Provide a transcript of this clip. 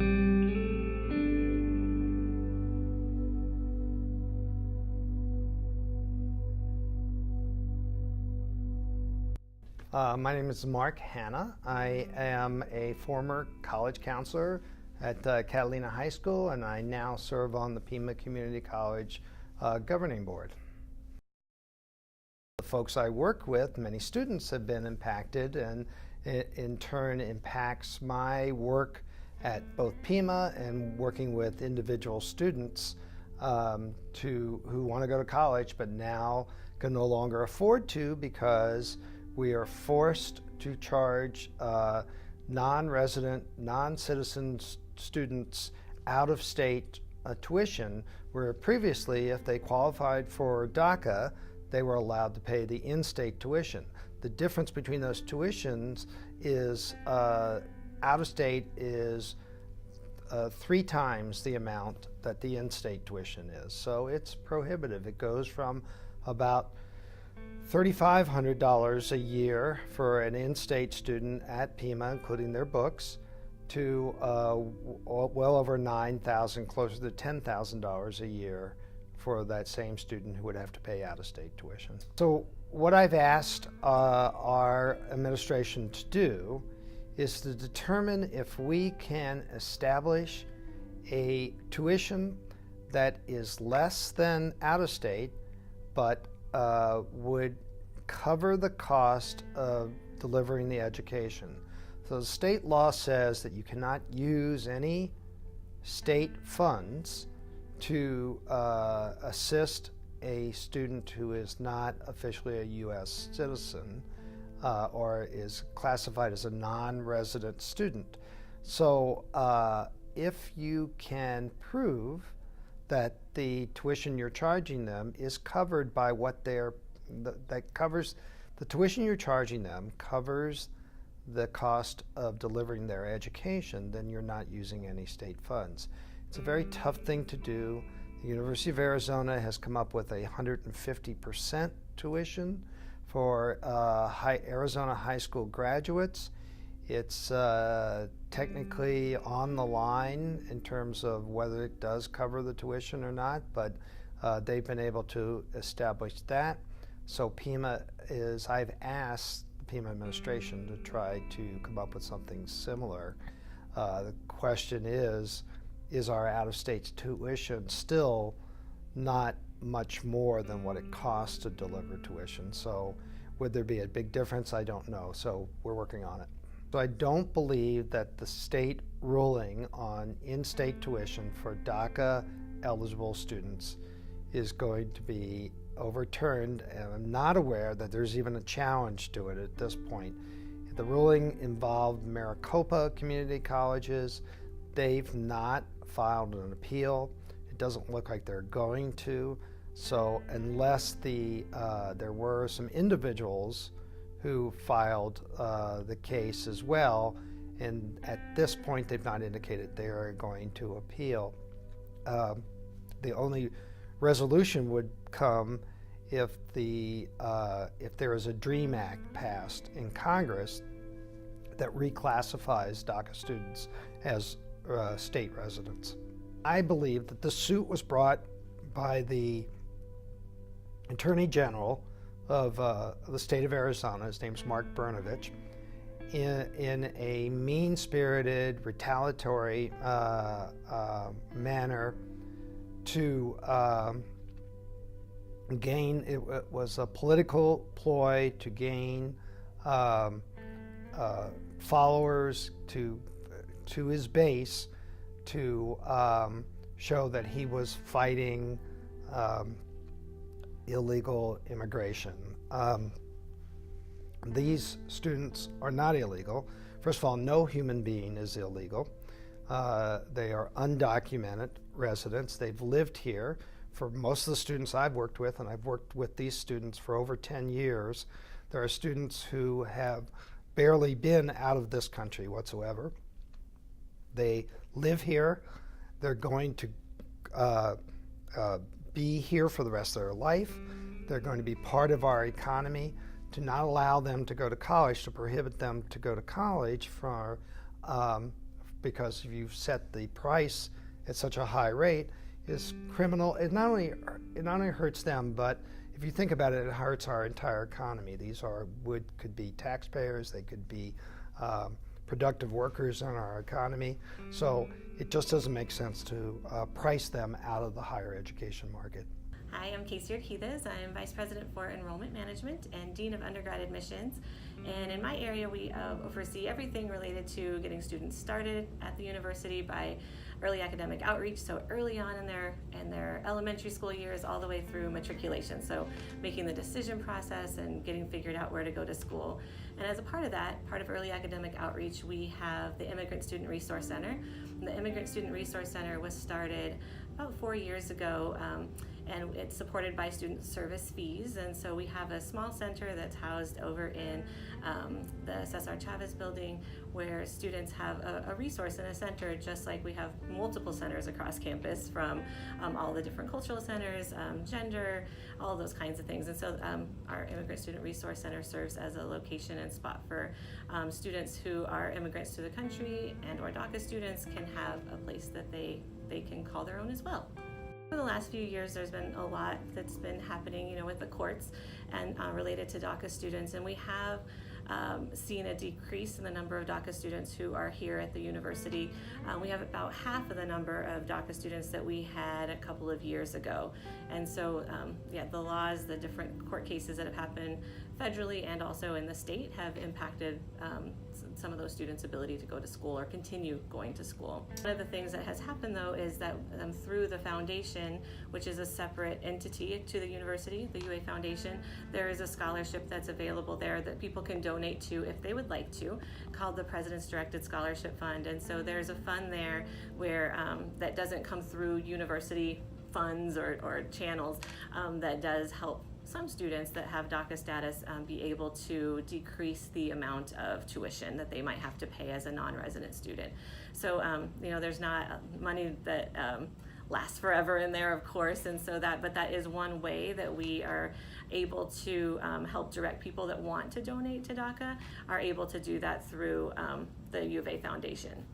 My name is Hanna. I am a former college counselor at Catalina High School, and I now serve on the Pima Community College governing board. The folks I work with, many students have been impacted, and it in turn impacts my work at both Pima and working with individual students who want to go to college but now can no longer afford to because we are forced to charge non-resident, non-citizen students out-of-state tuition, where previously, if they qualified for DACA, they were allowed to pay the in-state tuition. The difference between those tuitions is out-of-state is 3 times the amount that the in-state tuition is. So it's prohibitive. It goes from about $3,500 a year for an in-state student at Pima, including their books, to well over $9,000, closer to $10,000 a year for that same student who would have to pay out-of-state tuition. So what I've asked our administration to do is to determine if we can establish a tuition that is less than out-of-state, but would cover the cost of delivering the education. So the state law says that you cannot use any state funds to assist a student who is not officially a U.S. citizen or is classified as a non-resident student. So if you can prove that the tuition you're charging them is covered by what the tuition you're charging them covers the cost of delivering their education, then you're not using any state funds. It's a very tough thing to do. The University of Arizona has come up with 150% tuition for Arizona high school graduates. It's technically on the line in terms of whether it does cover the tuition or not, but they've been able to establish that. So I've asked the Pima administration to try to come up with something similar. The question is our out-of-state tuition still not much more than what it costs to deliver tuition? So would there be a big difference? I don't know. So we're working on it. So I don't believe that the state ruling on in-state tuition for DACA eligible students is going to be overturned, and I'm not aware that there's even a challenge to it at this point. The ruling involved Maricopa Community Colleges. They've not filed an appeal. It doesn't look like they're going to. So unless there were some individuals who filed the case as well, and at this point they've not indicated they are going to appeal. The only resolution would come if there is a DREAM Act passed in Congress that reclassifies DACA students as state residents. I believe that the suit was brought by the Attorney General of the state of Arizona. His name's Mark Brnovich, in a mean-spirited, retaliatory manner to gain. It was a political ploy to gain followers to his base, to show that he was fighting illegal immigration. These students are not illegal. First of all, no human being is illegal. They are undocumented residents. They've lived here. For most of the students I've worked with, and I've worked with these students for over 10 years, there are students who have barely been out of this country whatsoever. They live here. They're going to be here for the rest of their life. They're going to be part of our economy. To not allow them to go to college, to prohibit them to go to college because if you've set the price at such a high rate, is criminal. It not only hurts them, but if you think about it, it hurts our entire economy. These could be taxpayers, they could be productive workers in our economy. So it just doesn't make sense to price them out of the higher education market. Hi, I'm Kasey Urquidez. I'm Vice President for Enrollment Management and Dean of Undergrad Admissions. And in my area, we oversee everything related to getting students started at the university by early academic outreach, so early on in their elementary school years all the way through matriculation. So making the decision process and getting figured out where to go to school. And as a part of that, part of early academic outreach, we have the Immigrant Student Resource Center. And the Immigrant Student Resource Center was started about 4 years ago, and it's supported by student service fees. And so we have a small center that's housed over in the Cesar Chavez building, where students have a resource in a center, just like we have multiple centers across campus, from all the different cultural centers, gender, all those kinds of things. And so our Immigrant Student Resource Center serves as a location and spot for students who are immigrants to the country and or DACA students can have a place that they can call their own as well. For the last few years, there's been a lot that's been happening, with the courts and related to DACA students, and we have seen a decrease in the number of DACA students who are here at the university. We have about half of the number of DACA students that we had a couple of years ago. And so, the laws, the different court cases that have happened federally and also in the state have impacted some of those students' ability to go to school or continue going to school. One of the things that has happened, though, is that through the foundation, which is a separate entity to the university, the UA Foundation, there is a scholarship that's available there that people can donate to if they would like to, called the President's Directed Scholarship Fund. And so there's a fund there where that doesn't come through university funds or channels, that does help some students that have DACA status be able to decrease the amount of tuition that they might have to pay as a non-resident student. So there's not money that lasts forever in there, of course, and so but that is one way that we are able to help direct people that want to donate to DACA are able to do that through the U of A Foundation.